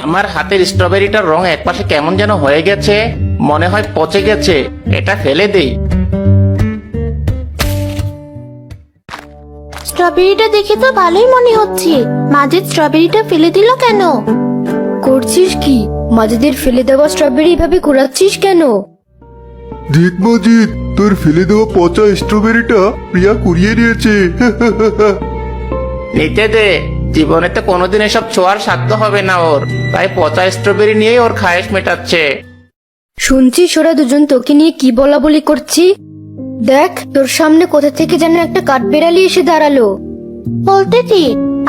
আমার হাতের স্ট্রবেরিটার রং একপাশে কেমন যেন হয়ে গেছে, মনে হয় পচে গেছে। এটা ফেলে দেই। স্ট্রবেরিটা দেখে তো ভালোই মনে হচ্ছে, মাঝের স্ট্রবেরিটা ফেলে দিল কেন? করছিস কি? মাঝেদের ফেলে দেওয়া স্ট্রবেরি এভাবে কুড়াচ্ছিস কেন? দেখ মজিদ, তোর ফেলে দেওয়া পচা স্ট্রবেরিটা প্রিয়া কুড়িয়ে নিয়েছে। নিতে দে, জীবনে তো কোনোদিন এসব ছোঁয়ার সাধ্য হবে না ওর, তাই পচা স্ট্রবেরি নিয়েই ওর খায়েশ মেটাচ্ছে। শুনছিস ওরা দুজন তোকে নিয়ে কি বলা বলি করছি? দেখ তোর সামনে কোথা থেকে যেন একটা কাঠবেড়ালি এসে দাঁড়ালো। বলতে দি,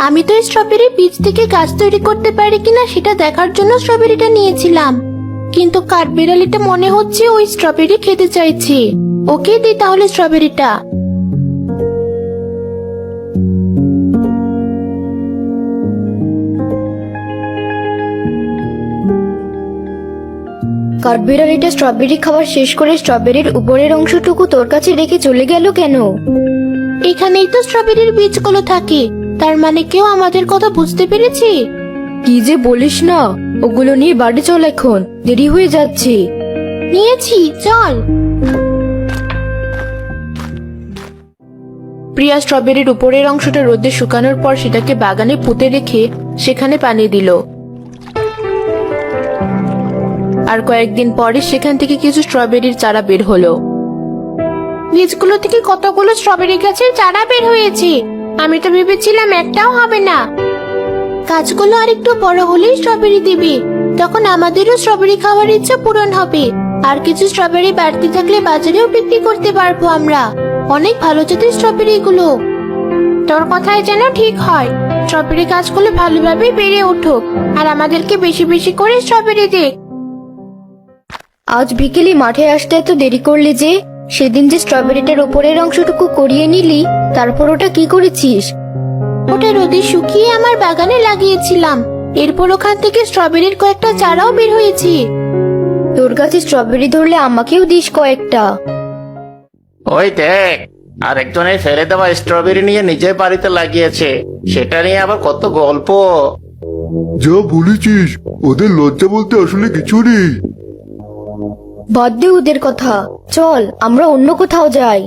আমি তো স্ট্রবেরি বীজ থেকে গাছ তৈরি করতে পারি কিনা সেটা দেখার জন্য স্ট্রবেরিটা নিয়েছিলাম, কিন্তু কাঠবিড়ালিটা মনে হচ্ছে ওই স্ট্রবেরি খেতে চাইছে। ওকে দি তাহলে স্ট্রবেরিটা। কাঠবিড়ালিটা স্ট্রবেরি খাওয়া শেষ করে স্ট্রবেরির উপরের অংশটুকু তোর কাছে রেখে চলে গেল কেন? এখানেই তো স্ট্রবেরির বীজগুলো থাকে, তার মানে কেউ আমাদের কথা বুঝতে পেরেছে। কি যে বলিস না, ওগুলো নিয়ে বাড়ি চল, এখন দেরি হয়ে যাচ্ছে। নিয়েছি, চল। প্রিয়া স্ট্রবেরির উপরের অংশটা রোদে শুকানোর পর সেটাকে বাগানে পুঁতে রেখে সেখানে পানি দিল। আর কয়েকদিন পরে সেখান থেকে কিছু স্ট্রবেরির চারা বের হলো। বীজগুলো থেকে কতগুলো স্ট্রবেরি গাছের চারা বের হয়েছে। আমি তো ভেবেছিলাম একটাও হবে না। গাছগুলো আর একটু বড় হলেই স্ট্রবেরি দিবে, তখন আমাদেরও স্ট্রবেরি খাওয়ার ইচ্ছা পূরণ হবে। আর কিছু স্ট্রবেরি বাড়তি থাকলে বাজারেও বিক্রি করতে পারবো আমরা। অনেক ভালো জাতের স্ট্রবেরি গুলো। তোর কথাই যেন ঠিক হয়, স্ট্রবেরি গাছগুলো ভালোভাবে বেড়ে উঠুক আর আমাদেরকে বেশি বেশি করে স্ট্রবেরি দে। আজ বিকেলে মাঠে আসতে এত দেরি করলি যে? সেদিন যে স্ট্রবেরিটার উপরের অংশটুকু করিয়ে নিলি, তারপর ওটা কি করেছিস? ওটা রোদে শুকিয়ে আমার বাগানে লাগিয়েছিলাম। এরপর ওখান থেকে স্ট্রবেরির কয়েকটা চারাও বের হয়েছে। তোর কাছে স্ট্রবেরি ধরলে আমাকেও দিস কয়েকটা। ওই দেখ, আরেকজনের ফেলে দেওয়া স্ট্রবেরি নিয়ে নিজের বাড়িতে লাগিয়েছে, সেটা নিয়ে আবার কত গল্প। যা বলেছিস, ওদের লজ্জা বলতে আসলে কিছু নেই। বাদ দে ওদের কথা, চল আমরা অন্য কোথাও যাই।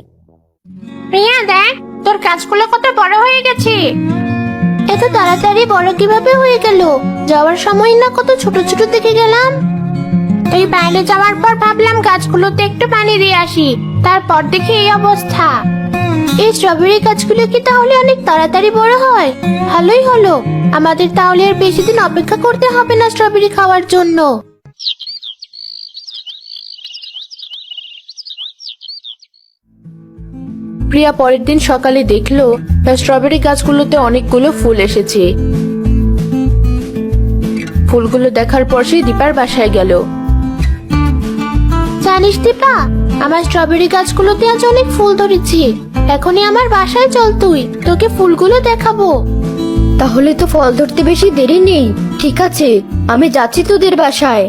প্রিয়া দেখ, তোর গাছগুলো কত বড় হয়ে গেছে। এত তাড়াতাড়ি বড় কিভাবে হয়ে গেল? যাওয়ার সময় না কত ছোট ছোট দেখে গেলাম। এই বাইরে যাওয়ার পর ভাবলাম গাছগুলোতে একটু পানি দিয়ে আসি, তারপর দেখি এই অবস্থা। এই স্ট্রবেরি গাছগুলো কি তাহলে অনেক তাড়াতাড়ি বড় হয়? ভালোই হলো, আমাদের তাহলে আর বেশি দিন অপেক্ষা করতে হবে না স্ট্রবেরি খাওয়ার জন্য। প্রিয়া পরের দিন সকালে দেখলো তার স্ট্রবেরি গাছগুলোতে অনেকগুলো ফুল এসেছে। ফুলগুলো দেখার পর সে দীপার বাসায় গেল। জানিস দীপা, আমার স্ট্রবেরি গাছগুলোতে আজ অনেক ফুল ধরেছে। এখনই আমার বাসায় চল, তোকে ফুলগুলো দেখাবো। তাহলে তো ফল ধরতে বেশি দেরি নেই। ঠিক আছে, আমি যাচ্ছি তোদের বাসায়।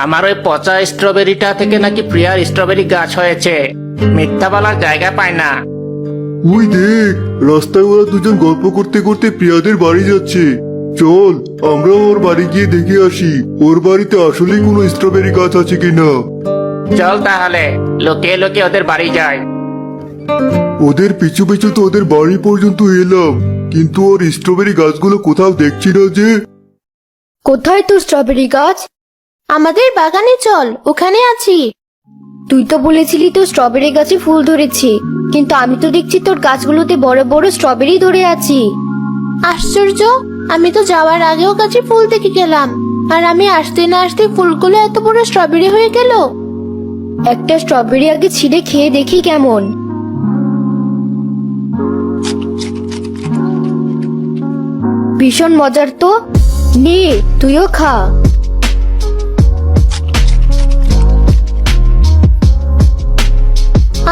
আমার ওই পচা স্ট্রবেরিটা থেকে নাকি প্রিয়ার স্ট্রবেরি গাছ হয়েছে, মিথ্যা বলার জায়গা পায় না। ওই দেখ, রাস্তায় ওরা দুজন গল্প করতে করতে প্রিয়াদের বাড়ি যাচ্ছে। চল আমরা ওর বাড়ি গিয়ে দেখে আসি ওর বাড়িতে আসলে কোনো স্ট্রবেরি গাছ আছে কিনা। চল তাহলে লুকিয়ে লুকিয়ে ওদের বাড়ি যাই। ওদের পিছু পিছু তো ওদের বাড়ি পর্যন্ত এলাম, কিন্তু ওর স্ট্রবেরি গাছগুলো কোথাও দেখছি না যে। কোথায় তোর স্ট্রবেরি গাছ? আমাদের বাগানে চল, ওখানে আছি। তুই তো বলেছিলি তোর স্ট্রবেরি গাছে ফুল ধরেছে, কিন্তু আমি তো দেখছি তোর গাছগুলোতে বড় বড় স্ট্রবেরি ধরে আছে। আশ্চর্য, আমি তো যাওয়ার আগেও গাছে ফুল দেখে গেলাম, আর আমি আসতে না আসতে ফুলগুলো এত বড় স্ট্রবেরি হয়ে গেল। একটা স্ট্রবেরি আগে ছিঁড়ে খেয়ে দেখি কেমন। ভীষণ মজার তো, নে তুইও খা।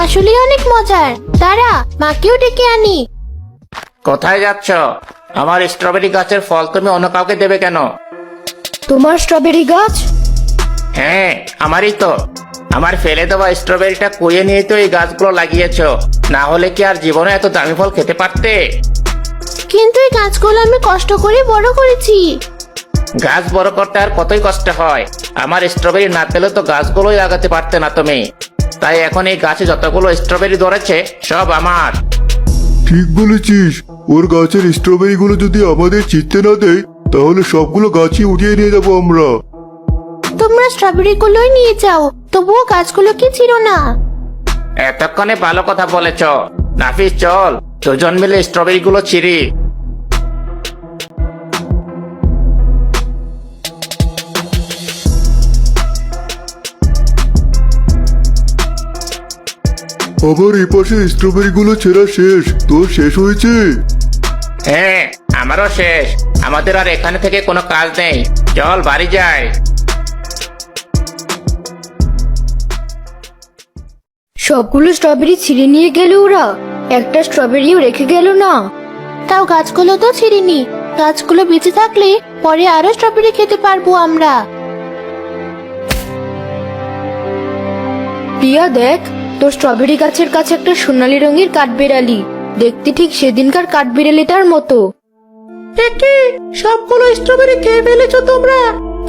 আসলে অনেক মজার, দাঁড়া মাকেও ডেকে আনি। কোথায় যাচ্ছ? আমার স্ট্রবেরি গাছের ফল তুমি অন্য কাউকে দেবে কেন? তোমার স্ট্রবেরি গাছ? হ্যাঁ, আমারই তো। আমার ফেলে দেওয়া স্ট্রবেরিটা কুড়িয়ে নিয়ে তো এই গাছগুলো লাগিয়েছো, না হলে কি আর জীবনে এত দামি ফল খেতে পারতে? কিন্তু এই গাছগুলো আমি কষ্ট করে বড় করেছি। গাছ বড় করতে আর কতই কষ্ট হয়। আমার স্ট্রবেরি না পেলে তো গাছগুলোই লাগাতে পারতে না তুমি। তাই এখন এই গাছে যতগুলো স্ট্রবেরি ধরেছে সব আমার। ঠিক বলেছিস, ওর গাছের স্ট্রবেরি গুলো যদি আমাদের চিনতে না দেয় তাহলে সবগুলো গাছই উঠিয়ে নিয়ে যাবো আমরা। তোমরা স্ট্রবেরি গুলোই নিয়ে যাও, তবুও গাছগুলো কি ছিল না? এতক্ষণে ভালো কথা বলেছ। নাফিস চল, দুজন মিলে স্ট্রবেরি গুলো ছিঁড়ি। আবার এই পাশে স্ট্রবেরি গুলো ছেঁড়া শেষ, তোর শেষ হয়েছে? হ্যাঁ, আমারও শেষ। আমাদের আর এখানে থেকে কোনো কাজ নেই, চল বাড়ি যাই। সবগুলো স্ট্রবেরি ছিঁড়ে নিয়ে গেল ওরা, একটা স্ট্রবেরিও রেখে গেল না। তাও গাছগুলো তো ছিঁড়িনি। গাছগুলো বেঁচে থাকলে পরে আরো স্ট্রবেরি খেতে পারবো আমরা। প্রিয়া দেখ, তোর স্ট্রবেরি গাছের কাছে একটা সোনালী রঙের কাঠবিড়ালি, দেখতে ঠিক সেদিনকার কাঠবিড়ালিটার মতো। কি সবগুলো স্ট্রবেরি খেয়ে ফেলেছো তোমরা?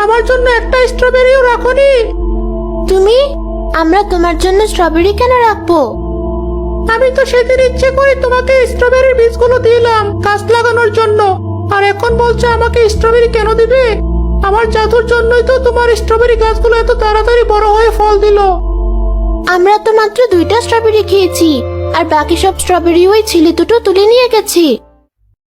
আমার জন্য একটা স্ট্রবেরিও রাখোনি তুমি? আমরা তোমার জন্য স্ট্রবেরি কেন রাখবো? আমি তো সেদিন ইচ্ছে করে তোমাকে স্ট্রবেরির বীজগুলো দিলাম গাছ লাগানোর জন্য, আর এখন বলছো আমাকে স্ট্রবেরি কেন দিবে? আমার জাদুর জন্যই তো তোমার স্ট্রবেরি গাছগুলো এত তাড়াতাড়ি বড় হয়ে ফল দিল। আমরা তো মাত্র 2টা স্ট্রবেরি খেয়েছি, আর বাকি সব স্ট্রবেরি ওই ছেলে দুটো তুলে নিয়ে গেছি।